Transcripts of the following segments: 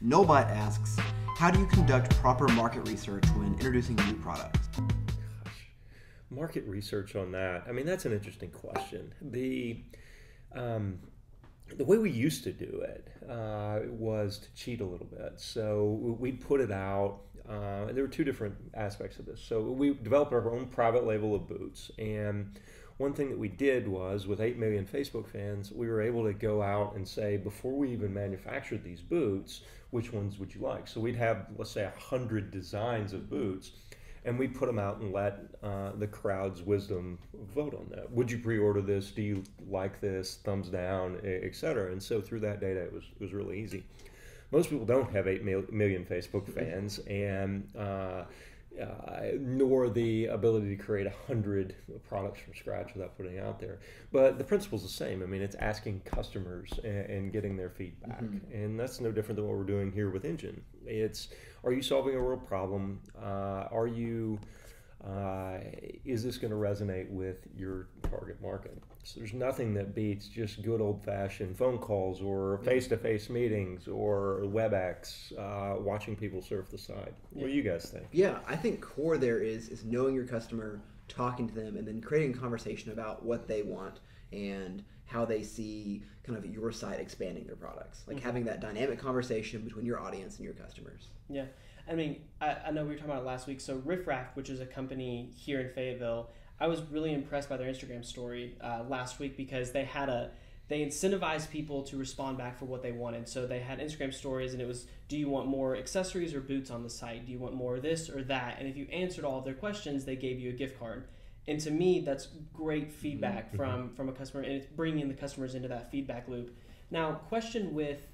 Nobot asks, how do you conduct proper market research when introducing new products? Market research on that. I mean, that's an interesting question. The way we used to do it was to cheat a little bit. So we'd put it out. There were two different aspects of this. So we developed our own private label of boots. And one thing that we did was, with 8 million Facebook fans, we were able to go out and say, before we even manufactured these boots, which ones would you like? So we'd have, let's say, 100 designs of boots. And we put them out and let the crowd's wisdom vote on that. Would you pre-order this? Do you like this? Thumbs down, etc. And so through that data, it was really easy. Most people don't have 8 million Facebook fans, and nor the ability to create 100 products from scratch without putting it out there. But the principle's the same. I mean, it's asking customers and getting their feedback. And that's no different than what we're doing here with Engine. It's, are you solving a real problem? Is this going to resonate with your target market? So there's nothing that beats just good old-fashioned phone calls or face-to-face meetings or WebEx, watching people surf the site. What do you guys think? Yeah, I think core there is knowing your customer, talking to them, and then creating a conversation about what they want and how they see kind of your site expanding their products. Like having that dynamic conversation between your audience and your customers. Yeah. I mean, I know we were talking about it last week. So Riff Raff, which is a company here in Fayetteville, I was really impressed by their Instagram story last week because they incentivized people to respond back for what they wanted. So they had Instagram stories, and it was, do you want more accessories or boots on the site? Do you want more of this or that? And if you answered all of their questions, they gave you a gift card. And to me, that's great feedback from a customer, and it's bringing the customers into that feedback loop. Now, question with,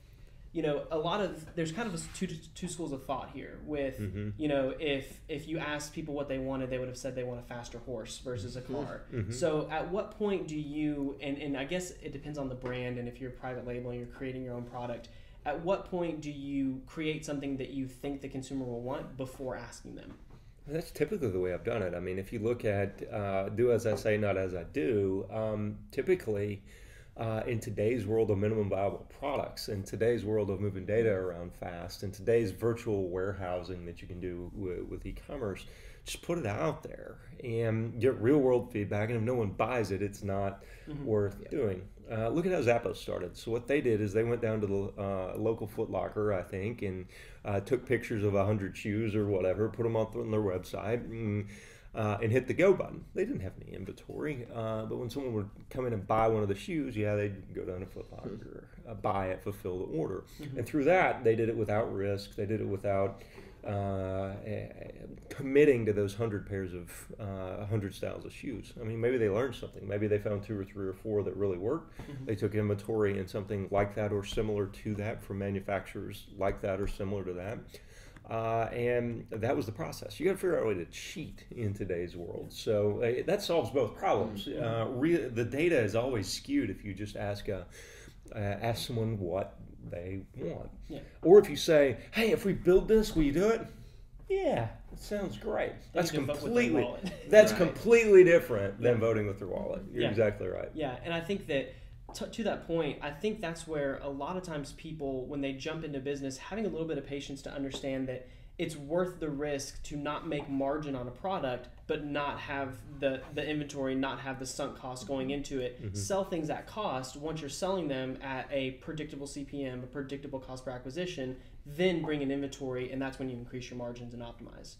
there's kind of two schools of thought here with, if you asked people what they wanted, they would have said they want a faster horse versus a car. So at what point do you, and I guess it depends on the brand, and if you're a private label and you're creating your own product, at what point do you create something that you think the consumer will want before asking them? That's typically the way I've done it. I mean, if you look at do as I say, not as I do, typically in today's world of minimum viable products, in today's world of moving data around fast, in today's virtual warehousing that you can do with e-commerce, just put it out there and get real world feedback. And if no one buys it, it's not worth doing. Look at how Zappos started. So what they did is they went down to the local Foot Locker, I think, and took pictures of 100 shoes or whatever, put them up on their website, and hit the go button. They didn't have any inventory, but when someone would come in and buy one of the shoes, they'd go down to Foot Locker, buy it, fulfill the order. And through that, they did it without risk. They did it without committing to those 100 pairs of 100 styles of shoes. I mean, maybe they learned something. Maybe they found 2 or 3 or 4 that really worked. They took inventory and something like that or similar to that from manufacturers like that or similar to that. And that was the process. You got to figure out a way to cheat in today's world. So that solves both problems. The data is always skewed if you just ask someone what they want. Or if you say, hey, if we build this, will you do it? Yeah, it sounds great. That's completely different than voting with their wallet. You're exactly right. Yeah, and I think that to that point, I think that's where a lot of times people, when they jump into business, having a little bit of patience to understand that it's worth the risk to not make margin on a product, but not have the inventory, not have the sunk cost going into it. Sell things at cost. Once you're selling them at a predictable CPM, a predictable cost per acquisition, then bring in inventory, and that's when you increase your margins and optimize.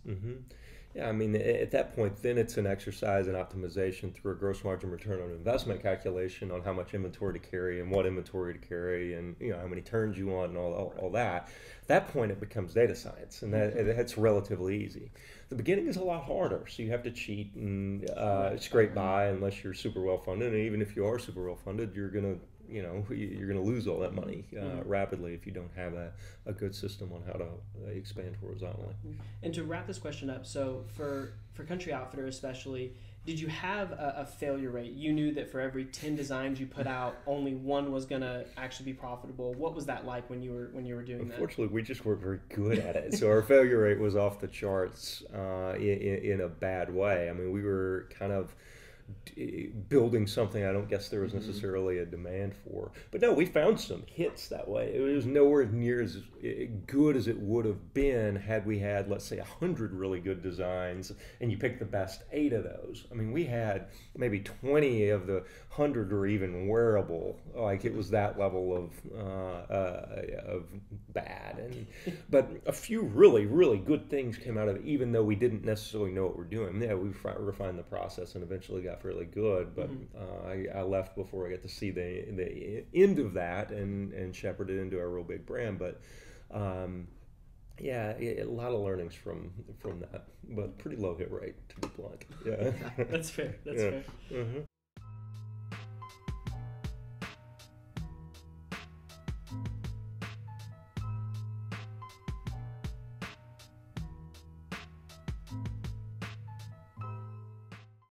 Yeah, I mean, at that point, then it's an exercise in optimization through a gross margin return on investment calculation on how much inventory to carry and what inventory to carry and how many turns you want and all that. At that point, it becomes data science, and that's relatively easy. The beginning is a lot harder, so you have to cheat and scrape by unless you're super well funded. And even if you are super well funded, you're gonna lose all that money rapidly if you don't have a good system on how to expand horizontally. And to wrap this question up, so for Country Outfitter especially, did you have a failure rate? You knew that for every 10 designs you put out, only 1 was going to actually be profitable. What was that like when you were doing that? Unfortunately, we just weren't very good at it. So our failure rate was off the charts in a bad way. I mean, we were kind of building something I don't guess there was necessarily a demand for. But no, we found some hits that way. It was nowhere near as good as it would have been had we had, let's say, 100 really good designs, and you picked the best 8 of those. I mean, we had maybe 20 of the 100 or even wearable. Like, it was that level of bad. But a few really, really good things came out of it, even though we didn't necessarily know what we're doing. Yeah, we refined the process and eventually got fairly good, but I left before I got to see the end of that and shepherd it into a real big brand. But yeah, a lot of learnings from that, but pretty low hit rate, to be blunt. Yeah, That's fair. That's fair.